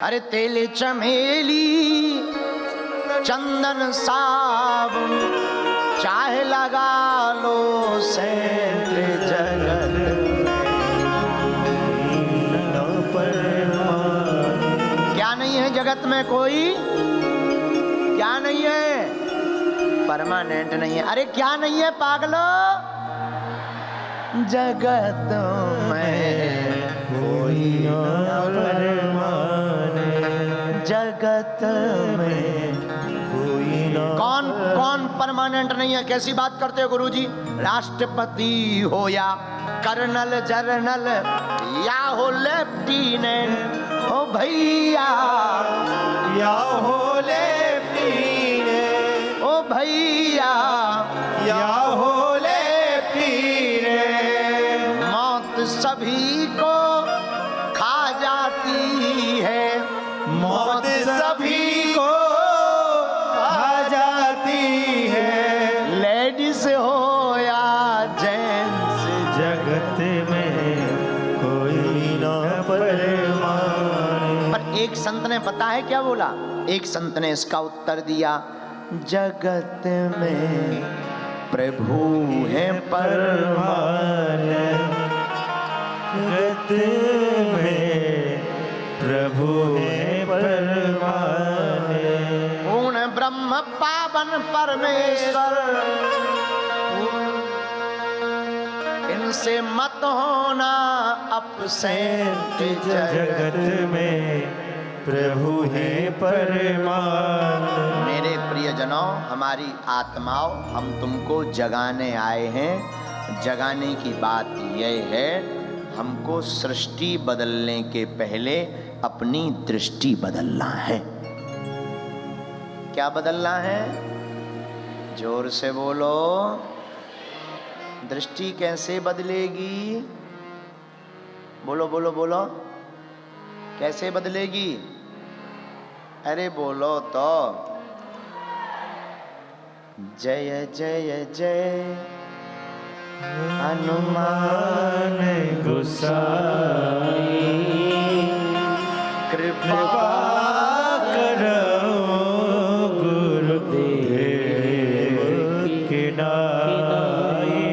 अरे तेल चमेली चंदन साबुन चाहे लगा लो सेंट जगत क्या नहीं है जगत में कोई, क्या नहीं है परमानेंट नहीं है। अरे क्या नहीं है पागलो, जगत में कोई जगत में कोई ना। कौन कौन परमानेंट नहीं है? कैसी बात करते हो गुरुजी? राष्ट्रपति हो या कर्नल जर्नल या हो लेफ्टिनेंट, ओ भैया या हो लेफ्टिनेंट, ओ भैया या हो लेफ्टिनेंट, मौत सभी को खा जाती है, मौत सभी को खा जाती है। लेडीज हो या जेंट्स, जगत में कोई ना परमानेंट। पर एक संत ने पता है क्या बोला? एक संत ने इसका उत्तर दिया, जगत में प्रभु है परमानेंट, जगत में प्रभु है परमानेंट। पूर्ण ब्रह्म पावन परमेश्वर, इनसे मत होना अपसेंट। जगत में प्रभु है परमानेंट। मेरे प्रियजनों, हमारी आत्माओं, हम तुमको जगाने आए हैं। जगाने की बात यह है, हमको सृष्टि बदलने के पहले अपनी दृष्टि बदलना है। क्या बदलना है? जोर से बोलो। दृष्टि कैसे बदलेगी? बोलो बोलो बोलो, कैसे बदलेगी? अरे बोलो तो। जय जय जय हनुमान गोसाई, कृपा करो गुरुदेव की नाई।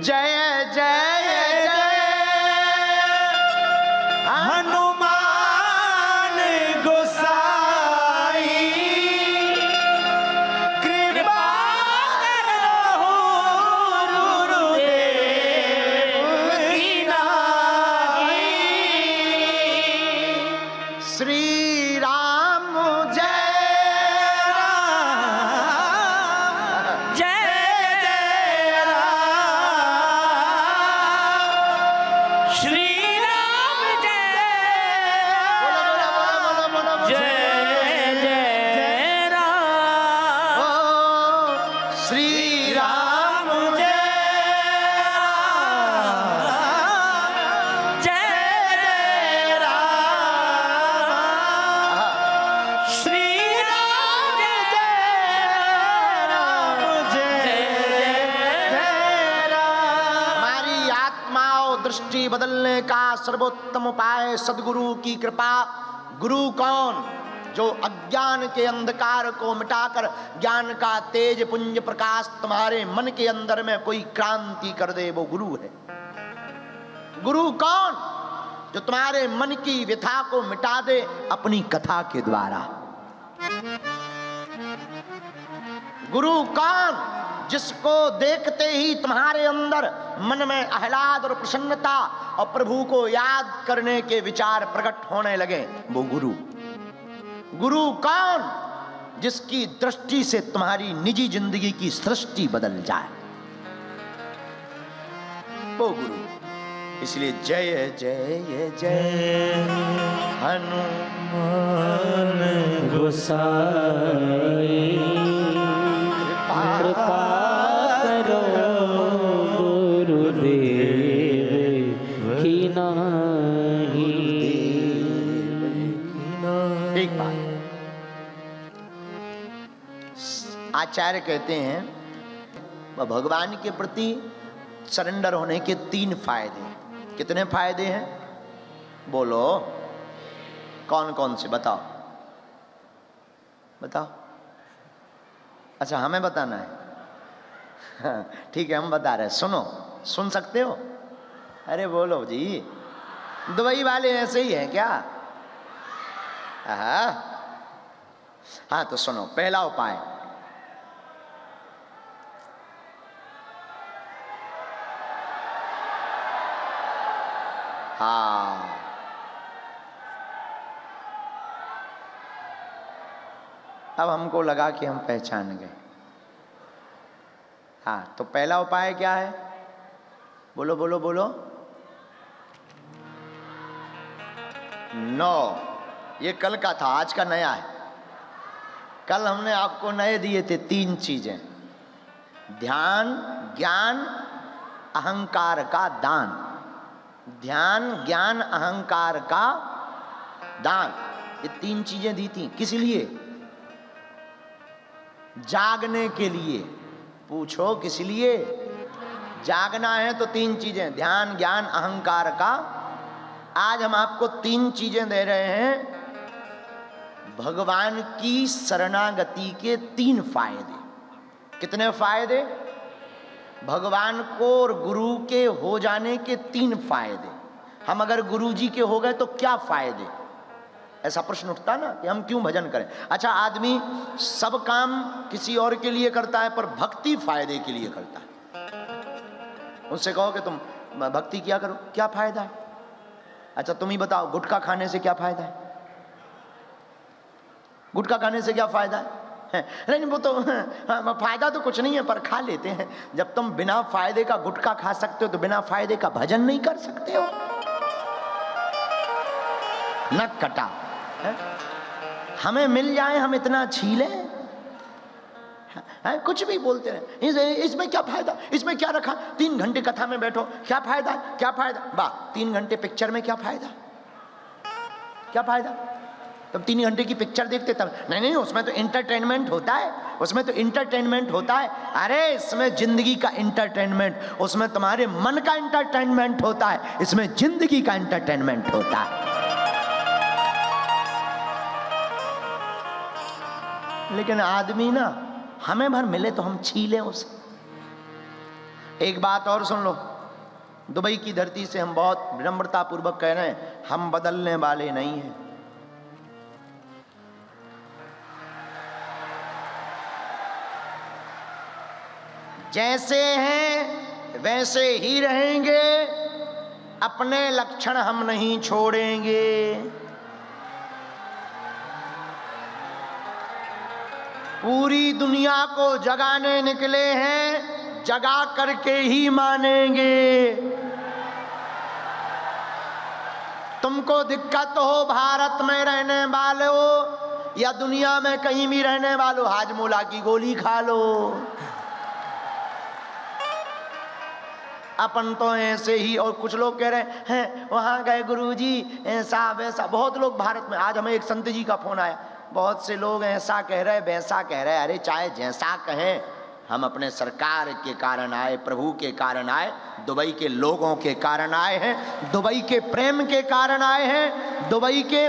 जय जय जय हनुमान गोसाई, कृपा करो गुरुदेव की नाई। श्री राम जय राम, जय जय राम, श्री राम जय बोलो बोलो बोलो बोलो बोलो। जय जय राम, ओ श्री राम राम जय राम, जय जय राम, श्री राम जय राम, जय जय राम। हमारी आत्माओं दृष्टि बदलने का सर्वोत्तम उपाय सद्गुरु की कृपा। गुरु कौन? जो अज्ञान के अंधकार को मिटाकर ज्ञान का तेज पुंज प्रकाश तुम्हारे मन के अंदर में कोई क्रांति कर दे, वो गुरु है। गुरु कौन? जो तुम्हारे मन की व्यथा को मिटा दे अपनी कथा के द्वारा। गुरु कौन? जिसको देखते ही तुम्हारे अंदर मन में आह्लाद और प्रसन्नता और प्रभु को याद करने के विचार प्रकट होने लगे, वो गुरु। गुरु कौन? जिसकी दृष्टि से तुम्हारी निजी जिंदगी की सृष्टि बदल जाए, वो गुरु। इसलिए जय जय जय हनुमान गोसाई, कृपा करो गुरुदेव की नाई। एक बात आचार्य कहते हैं, भगवान के प्रति सरेंडर होने के 3 फायदे। कितने फायदे हैं? बोलो। कौन कौन से बताओ बताओ। अच्छा हमें बताना है, हाँ, ठीक है हम बता रहे हैं, सुनो, सुन सकते हो? अरे बोलो जी, दुबई वाले ऐसे ही हैं क्या? हाँ तो सुनो, पहला उपाय, हाँ अब हमको लगा कि हम पहचान गए। हाँ तो पहला उपाय क्या है? बोलो बोलो बोलो। 9, ये कल का था, आज का नया है। कल हमने आपको नए दिए थे 3 चीजें, ध्यान, ज्ञान, अहंकार का दान। ध्यान, ज्ञान, अहंकार का दान, ये 3 चीजें दी थी। किस लिए? जागने के लिए। पूछो किस लिए? जागना है तो 3 चीजें, ध्यान, ज्ञान, अहंकार का। आज हम आपको 3 चीजें दे रहे हैं, भगवान की शरणागति के 3 फायदे। कितने फायदे? भगवान को और गुरु के हो जाने के 3 फायदे। हम अगर गुरु जी के हो गए तो क्या फायदे? ऐसा प्रश्न उठता ना कि हम क्यों भजन करें। अच्छा आदमी सब काम किसी और के लिए करता है, पर भक्ति फायदे के लिए करता है। उनसे कहो कि तुम भक्ति किया करो, क्या फायदा है? अच्छा तुम ही बताओ, गुटखा खाने से क्या फायदा है? गुटखा खाने से क्या फायदा है? नहीं वो तो फायदा तो कुछ नहीं है, पर खा लेते हैं। जब तुम बिना फायदे का गुटखा खा सकते हो तो बिना फायदे का भजन नहीं कर सकते हो। नक कटा है? हमें मिल जाए हम इतना छीले, कुछ भी बोलते रहे, इसमें क्या फायदा, इसमें क्या रखा, 3 घंटे कथा में बैठो, क्या फायदा, क्या फायदा? वाह, 3 घंटे पिक्चर में क्या फायदा, क्या फायदा? तब 3 घंटे की पिक्चर देखते तब नहीं नहीं, उसमें तो इंटरटेनमेंट होता है, उसमें तो इंटरटेनमेंट होता है। अरे इसमें जिंदगी का इंटरटेनमेंट, उसमें तुम्हारे मन का इंटरटेनमेंट होता है, इसमें जिंदगी का इंटरटेनमेंट होता है। लेकिन आदमी ना, हमें भर मिले तो हम छीले उसे। एक बात और सुन लो, दुबई की धरती से हम बहुत विनम्रता पूर्वक कह रहे हैं, हम बदलने वाले नहीं हैं। जैसे हैं वैसे ही रहेंगे, अपने लक्षण हम नहीं छोड़ेंगे। पूरी दुनिया को जगाने निकले हैं, जगा करके ही मानेंगे। तुमको दिक्कत हो भारत में रहने वालों या दुनिया में कहीं भी रहने वालों, हाजमोला की गोली खा लो। अपन तो ऐसे ही। और कुछ लोग कह रहे हैं वहां गए गुरुजी ऐसा वैसा। बहुत लोग भारत में, आज हमें एक संत जी का फोन आया, बहुत से लोग ऐसा कह रहे वैसा कह रहे। अरे चाहे जैसा कहें, हम अपने सरकार के कारण आए, प्रभु के कारण आए, दुबई के लोगों के कारण आए हैं, दुबई के प्रेम के कारण आए हैं, दुबई के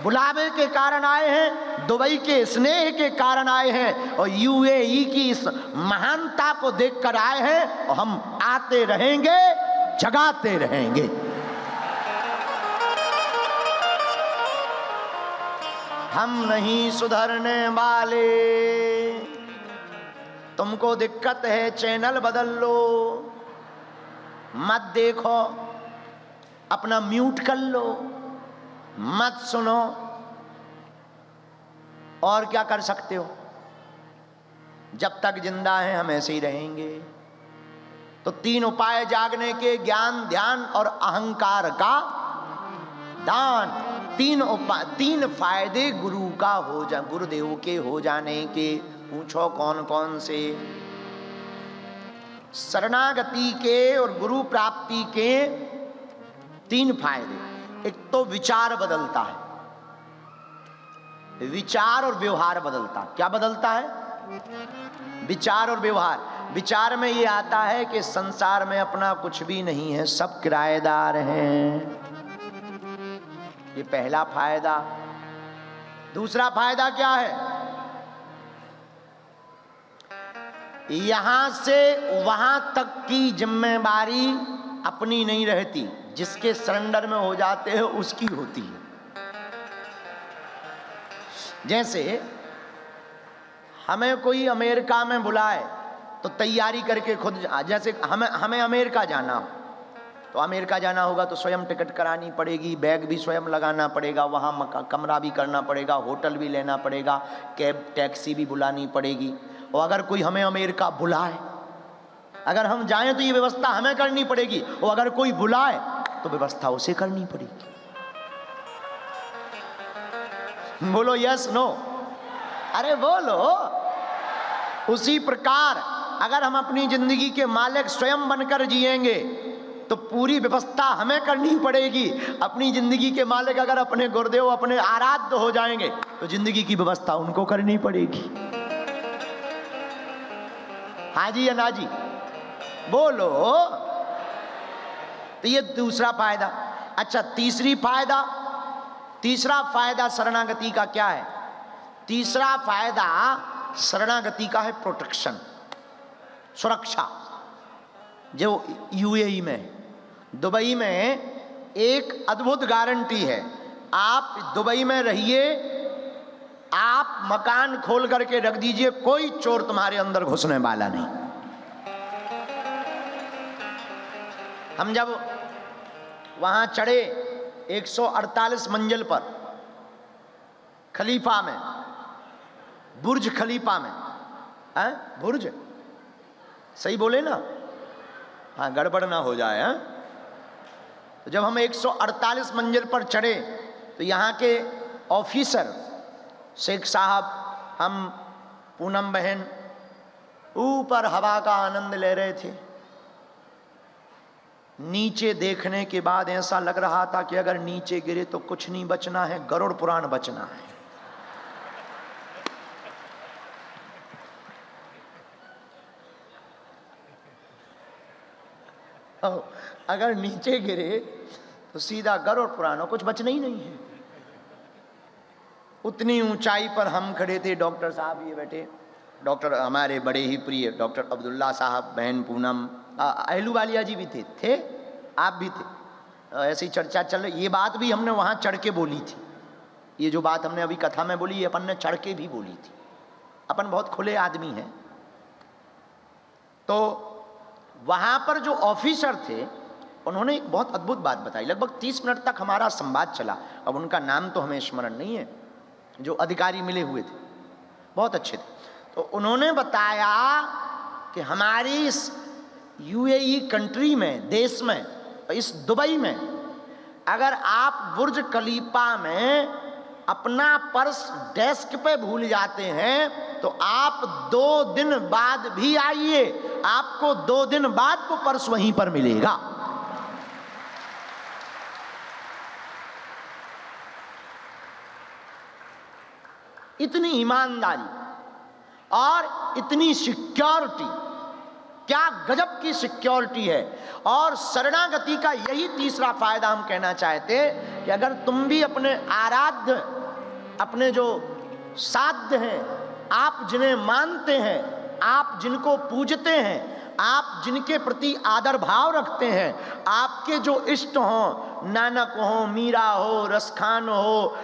बुलावे के कारण आए हैं, दुबई के स्नेह के कारण आए हैं, और यूएई की इस महानता को देखकर आए हैं। और हम आते रहेंगे, जगाते रहेंगे। हम नहीं सुधरने वाले। तुमको दिक्कत है, चैनल बदल लो, मत देखो, अपना म्यूट कर लो, मत सुनो। और क्या कर सकते हो? जब तक जिंदा हैं हम ऐसे ही रहेंगे। तो 3 उपाय जागने के, ज्ञान, ध्यान और अहंकार का दान। 3 फायदे गुरु का हो जा, गुरुदेव के हो जाने के। पूछो कौन कौन से? शरणागति के और गुरु प्राप्ति के 3 फायदे। एक तो विचार बदलता है, विचार और व्यवहार बदलता। क्या बदलता है? विचार और व्यवहार। विचार में ये आता है कि संसार में अपना कुछ भी नहीं है, सब किराएदार हैं। ये पहला फायदा। दूसरा फायदा क्या है? यहां से वहां तक की जिम्मेदारी अपनी नहीं रहती, जिसके सरेंडर में हो जाते हैं उसकी होती है। जैसे हमें कोई अमेरिका में बुलाए तो तैयारी करके खुद, जैसे हमें अमेरिका जाना हो तो अमेरिका जाना होगा तो स्वयं टिकट करानी पड़ेगी, बैग भी स्वयं लगाना पड़ेगा, वहाँ कमरा भी करना पड़ेगा, होटल भी लेना पड़ेगा, कैब टैक्सी भी बुलानी पड़ेगी। और अगर कोई हमें अमेरिका बुलाए, अगर हम जाएं तो ये व्यवस्था हमें करनी पड़ेगी, और अगर कोई बुलाए तो व्यवस्था उसे करनी पड़ेगी। बोलो यस नो? अरे बोलो। उसी प्रकार अगर हम अपनी जिंदगी के मालिक स्वयं बनकर जिएंगे तो पूरी व्यवस्था हमें करनी पड़ेगी। अपनी जिंदगी के मालिक अगर अपने गुरुदेव, अपने आराध्य हो जाएंगे तो जिंदगी की व्यवस्था उनको करनी पड़ेगी। हाँ जी या ना जी? बोलो। तो ये दूसरा फायदा। अच्छा, तीसरा फायदा शरणागति का क्या है? तीसरा फायदा शरणागति का है प्रोटेक्शन, सुरक्षा। जो यूएई में, दुबई में एक अद्भुत गारंटी है। आप दुबई में रहिए, आप मकान खोल करके रख दीजिए, कोई चोर तुम्हारे अंदर घुसने वाला नहीं। हम जब वहां चढ़े 148 मंजिल पर, खलीफा में, बुर्ज खलीफा में, बुर्ज सही बोले ना? हाँ, गड़बड़ ना हो जाए। तो जब हम 148 मंजिल पर चढ़े तो यहाँ के ऑफिसर शेख साहब, हम, पूनम बहन ऊपर हवा का आनंद ले रहे थे। नीचे देखने के बाद ऐसा लग रहा था कि अगर नीचे गिरे तो कुछ नहीं बचना है, गरुड़ पुराण बचना है। अगर नीचे गिरे तो सीधा गरुड़ पुराण, कुछ बचना ही नहीं है। उतनी ऊंचाई पर हम खड़े थे। डॉक्टर साहब ये बैठे, डॉक्टर हमारे बड़े ही प्रिय डॉक्टर अब्दुल्ला साहब, बहन पूनम, अहलूवालिया जी भी थे, आप भी थे। ऐसी चर्चा चल रही। ये बात भी हमने वहाँ चढ़ के बोली थी। ये जो बात हमने अभी कथा में बोली, ये अपन ने चढ़ के भी बोली थी। अपन बहुत खुले आदमी हैं। तो वहाँ पर जो ऑफिसर थे उन्होंने एक बहुत अद्भुत बात बताई। लगभग 30 मिनट तक हमारा संवाद चला। अब उनका नाम तो हमें स्मरण नहीं है। जो अधिकारी मिले हुए थे बहुत अच्छे थे। तो उन्होंने बताया कि हमारी इस यूएई कंट्री में, देश में, इस दुबई में, अगर आप बुर्ज खलीफा में अपना पर्स डेस्क पे भूल जाते हैं तो आप 2 दिन बाद भी आइए, आपको 2 दिन बाद वो पर्स वहीं पर मिलेगा। इतनी ईमानदारी और इतनी सिक्योरिटी, क्या गजब की सिक्योरिटी है। और शरणागति का यही तीसरा फायदा हम कहना चाहते हैं कि अगर तुम भी अपने आराध्य, अपने जो साध्य हैं, आप जिन्हें मानते हैं, आप जिनको पूजते हैं, आप जिनके प्रति आदर भाव रखते हैं, आपके जो इष्ट हों, नानक हो, मीरा हो, रसखान हो,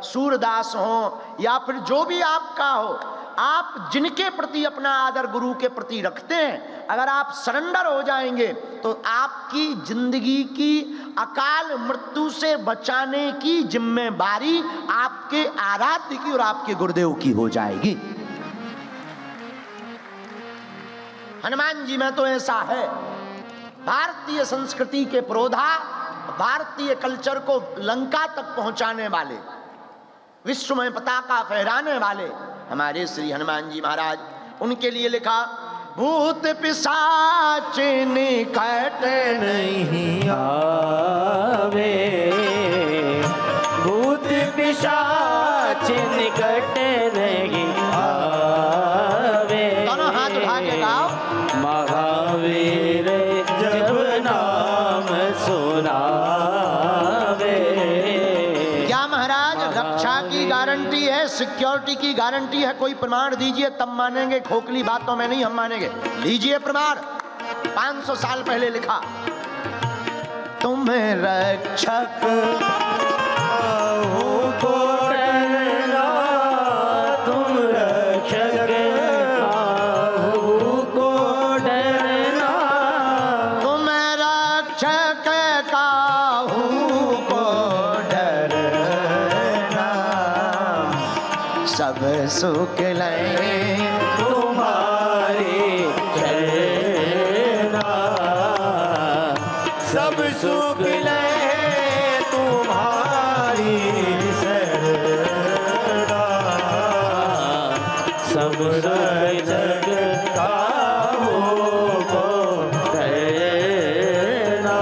सूरदास हो, या फिर जो भी आपका हो, आप जिनके प्रति अपना आदर गुरु के प्रति रखते हैं, अगर आप सरेंडर हो जाएंगे तो आपकी जिंदगी की अकाल मृत्यु से बचाने की जिम्मेदारी आपके आराध्य की और आपके गुरुदेव की हो जाएगी। हनुमान जी में तो ऐसा है। भारतीय संस्कृति के पुरोधा, भारतीय कल्चर को लंका तक पहुंचाने वाले, विश्व में पताका फहराने वाले हमारे श्री हनुमान जी महाराज, उनके लिए लिखा, भूत पिशाच निकट नहीं आवे, भूत पिशाच निकट नहीं आवे। दोनों हाथ उठा के गाओ। महावीर जब नाम सुनावे, रक्षा की गारंटी है, सिक्योरिटी की गारंटी है। कोई प्रमाण दीजिए तब मानेंगे, खोखली बातों में नहीं हम मानेंगे। लीजिए प्रमाण, 500 साल पहले लिखा, तुम रक्षक को डरना, तुम रक्षक को डरना, तुम रक्षक काहू को डरना, सब सुख लें तुम्हारे चरना, सब सुख ले तुम्हारी शरणा, सब जग काहू को डरना।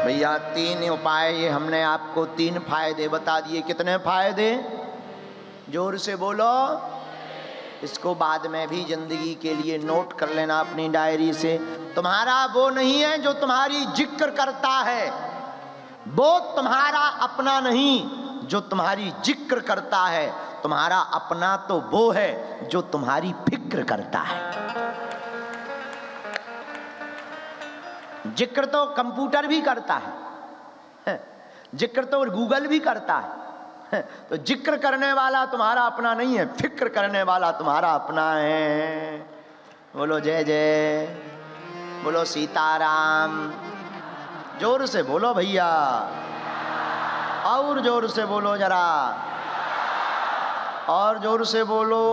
भैया 3 उपाय ये हमने आपको 3 फायदे बता दिए। कितने फायदे? जोर से बोलो। इसको बाद में भी जिंदगी के लिए नोट कर लेना अपनी डायरी से। तुम्हारा वो नहीं है जो तुम्हारी जिक्र करता है, वो तुम्हारा अपना नहीं जो तुम्हारी जिक्र करता है। तुम्हारा अपना तो वो है जो तुम्हारी फिक्र करता है। जिक्र तो कंप्यूटर भी करता है, जिक्र तो गूगल भी करता है। तो जिक्र करने वाला तुम्हारा अपना नहीं है, फिक्र करने वाला तुम्हारा अपना है। बोलो जय जय, बोलो सीताराम। जोर से बोलो भैया, और जोर से बोलो जरा, और जोर से बोलो।